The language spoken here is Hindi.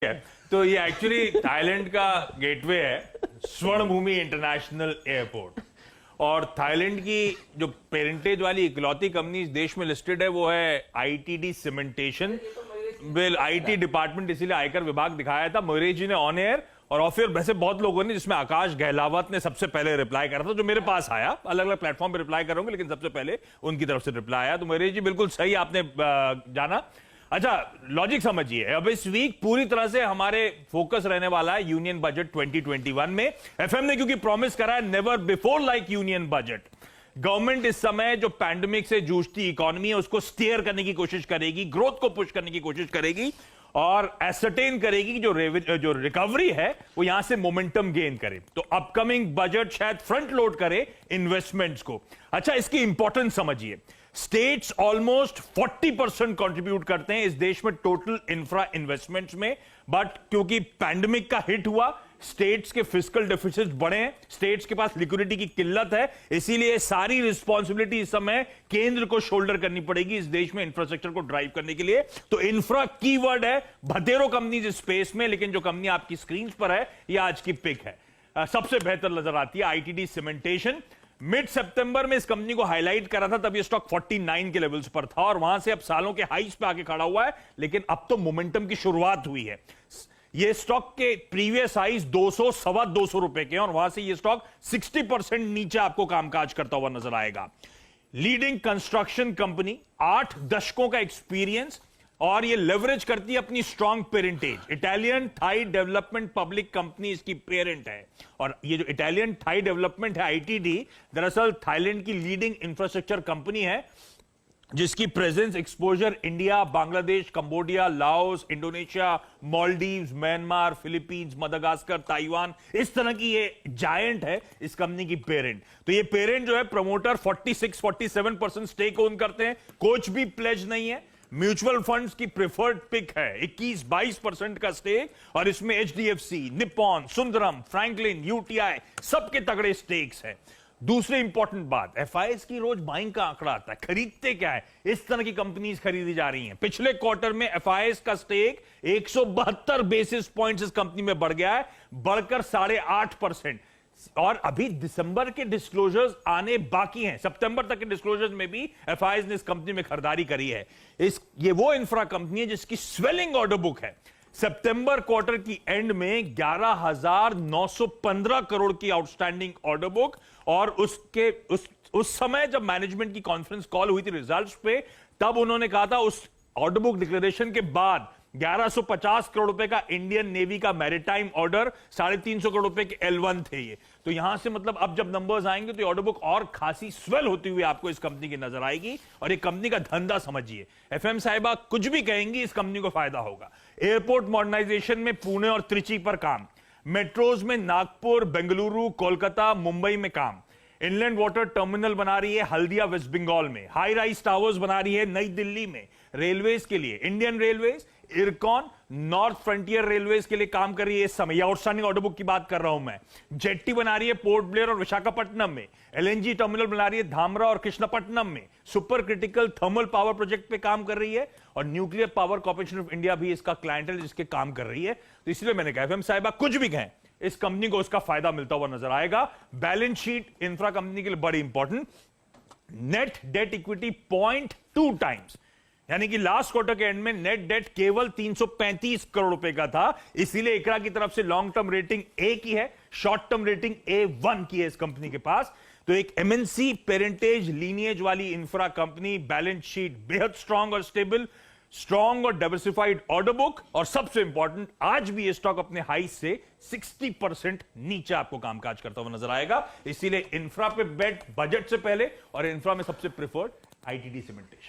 है। तो ये एक्चुअली थाईलैंड का गेटवे है, स्वर्ण भूमि इंटरनेशनल एयरपोर्ट। और थाईलैंड की जो पेरेंटेज वाली इकलौती कंपनी इस देश में लिस्टेड है वो है ITD cementation. Bill IT department इसीलिए आयकर विभाग दिखाया था, मोरेश जी ने ऑन एयर और ऑफ एयर वैसे बहुत लोगों ने, जिसमें आकाश गहलावत ने सबसे पहले रिप्लाई करा था, जो मेरे पास आया। अलग अलग प्लेटफॉर्म पे रिप्लाई करूंगा लेकिन सबसे पहले उनकी तरफ से रिप्लाई आया। तो मोरेश जी बिल्कुल सही आपने जाना। अच्छा, लॉजिक समझिए। अब इस वीक पूरी तरह से हमारे फोकस रहने वाला है यूनियन बजट 2021 में। एफएम ने क्योंकि प्रॉमिस करा है never before like union budget. Government इस समय जो पैंडेमिक से जूझती इकोनॉमी है उसको स्टीयर करने की कोशिश करेगी, ग्रोथ को पुश करने की कोशिश करेगी और एसरटेन करेगी कि जो रिकवरी है वो यहां से मोमेंटम गेन करे। तो अपकमिंग बजट शायद फ्रंट लोड करे इन्वेस्टमेंट्स को। अच्छा, इसकी इंपॉर्टेंस समझिए। स्टेट्स ऑलमोस्ट 40% कंट्रीब्यूट करते हैं इस देश में टोटल इंफ्रा इन्वेस्टमेंट्स में, बट क्योंकि पैंडेमिक का हिट हुआ, स्टेट्स के फिस्कल डेफिसिट बढ़े हैं, स्टेट्स के पास लिक्विडिटी की किल्लत है, इसीलिए सारी रिस्पॉन्सिबिलिटी इस समय केंद्र को शोल्डर करनी पड़ेगी इस देश में इंफ्रास्ट्रक्चर को ड्राइव करने के लिए। तो इंफ्रा कीवर्ड है, भतेरो कंपनीज इस स्पेस में, लेकिन जो कंपनी आपकी स्क्रीन पर है यह आज की पिक है। सबसे बेहतर नजर आती है आईटीडी सीमेंटेशन। मिड सितंबर में इस कंपनी को हाईलाइट करा था, तब ये स्टॉक 49 के लेवल्स पर था और वहां से अब सालों के हाइस पे आके खड़ा हुआ है, लेकिन अब तो मोमेंटम की शुरुआत हुई है। ये स्टॉक के प्रीवियस हाइस 200 सवा 200 रुपए के और वहां से ये स्टॉक 60% नीचे आपको कामकाज करता हुआ नजर आएगा। लीडिंग कंस्ट्रक्शन कंपनी, 8 दशकों का एक्सपीरियंस और ये लेवरेज करती है अपनी strong parentage. Italian Thai development public company इसकी पेरेंट है और ये जो इटालियन थाई डेवलपमेंट है आईटीडी, दरअसल थाईलैंड की लीडिंग इंफ्रास्ट्रक्चर कंपनी है जिसकी presence exposure India, Bangladesh, Cambodia, Laos, Indonesia, Maldives, Myanmar, Philippines, Madagascar, Taiwan, इस तरह की ये जायंट है इस कंपनी की पेरेंट। तो ये पेरेंट जो है प्रमोटर 46-47% स्टेक ओन करते हैं, कोच भी प्लेज नहीं है। म्यूचुअल फंड्स की प्रेफर्ड पिक है, 21-22% का स्टेक और इसमें HDFC, Nippon, Sundaram, Franklin, UTI सबके तगड़े स्टेक्स हैं। दूसरी इंपॉर्टेंट बात, एफआईएस की रोज बाइंग का आंकड़ा आता है, खरीदते क्या है, इस तरह की कंपनीज खरीदी जा रही हैं। पिछले क्वार्टर में एफआईएस का स्टेक 172 बेसिस पॉइंट्स इस कंपनी में बढ़ गया है, बढ़कर 8.5%। और अभी दिसंबर के डिस्क्लोजर्स आने बाकी हैं, सितंबर तक के डिस्क्लोजर्स में भी एफआईएस ने इस कंपनी में खरीदारी करी है। ये वो इंफ्रा कंपनी है जिसकी स्वेलिंग ऑर्डर बुक है। सितंबर क्वार्टर की एंड में 11,915 करोड़ की आउटस्टैंडिंग ऑर्डर बुक और उस समय जब मैनेजमेंट की कॉन्फ्रेंस कॉल हुई थी रिजल्ट्स पे, तब उन्होंने कहा था उस ऑर्डर बुक डिक्लेरेशन के बाद 1150 करोड़ रुपए का इंडियन नेवी का मैरिटाइम ऑर्डर, 350 करोड़ रुपए के L1 थे ये। तो यहां से मतलब अब जब नंबर्स आएंगे तो ये ऑर्डर बुक और खासी स्वेल होती हुई आपको इस कंपनी की नजर आएगी। और ये कंपनी का धंधा समझिए, एफएम साहिबा कुछ भी कहेंगी इस कंपनी को फायदा होगा। एयरपोर्ट मॉडर्नाइजेशन में पुणे और त्रिची पर काम, मेट्रोज में नागपुर, बेंगलुरु, कोलकाता, मुंबई में काम, इनलैंड वाटर टर्मिनल बना रही है हल्दिया वेस्ट बंगाल में, हाई राइज टावर्स बना रही है नई दिल्ली में, रेलवेज के लिए Indian railways, IRCON, north frontier railways के लिए काम कर रही है इस समय, आउटस्टैंडिंग ऑर्डर बुक की बात कर रहा हूं मैं। जेट्टी बना रही है पोर्ट ब्लेयर और विशाखापट्टनम में, एलएनजी टर्मिनल बना रही है धामरा और कृष्णापट्टनम में, super critical thermal power project पे काम कर रही है और nuclear power corporation of India भी इसका क्लाइंट है जिसके काम कर रही है। तो इसलिए मैंने कहा एफएम साहिबा कुछ भी कहें, इस कंपनी को उसका फायदा मिलता हुआ नजर आएगा। बैलेंस शीट इंफ्रा कंपनी के लिए बड़ी important, net debt equity 0.2 times, यानी कि लास्ट क्वार्टर के एंड में नेट डेट केवल 335 करोड़ रुपए का था। इसीलिए इकरा की तरफ से लॉन्ग टर्म रेटिंग ए की है, शॉर्ट टर्म रेटिंग A1 की है इस कंपनी के पास। तो एक एमएनसी पेरेंटेज लीनिएज वाली इंफ्रा कंपनी, बैलेंस शीट बेहद स्ट्रांग और स्टेबल, स्ट्रांग और डाइवर्सिफाइड ऑर्डर बुक और सबसे इंपॉर्टेंट, आज भी ये स्टॉक अपने हाई से 60% नीचे आपको कामकाज करता हुआ नजर आएगा। इसीलिए इंफ्रा पे बेट बजट से पहले और इंफ्रा में सबसे प्रेफर्ड आईटीडी सीमेंटेशन।